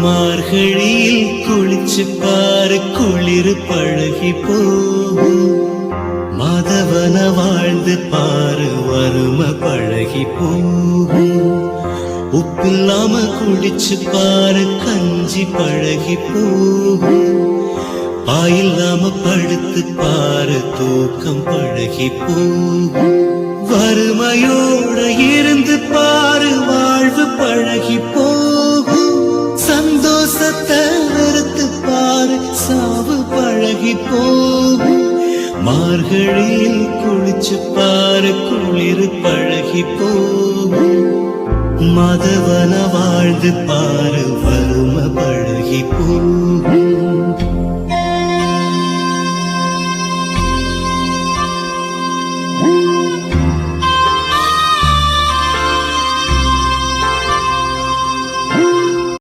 மார்கழியில் குளிச்சு பாரு குளிர் பழகி போகும். மாதவன வாழ்ந்து பாரு வறுமை பழகி போகும். உப்பில்லாம குடிச்சு பாரு கஞ்சி பழகி போகும். பாயில்லாம படுத்து பாரு தூக்கம் பழகி போகும். வறுமையோட இருந்து பாரு வாழ்வு பழகி போகும். சந்தோஷத்தை வெறுத்து பாரு சாவு பழகி போகும். மார்கழியில் குளிச்சு பாரு குளிர் பழகி போகும். மதவன வாழ்ந்து பாரு வறுமை பழகி போகும்.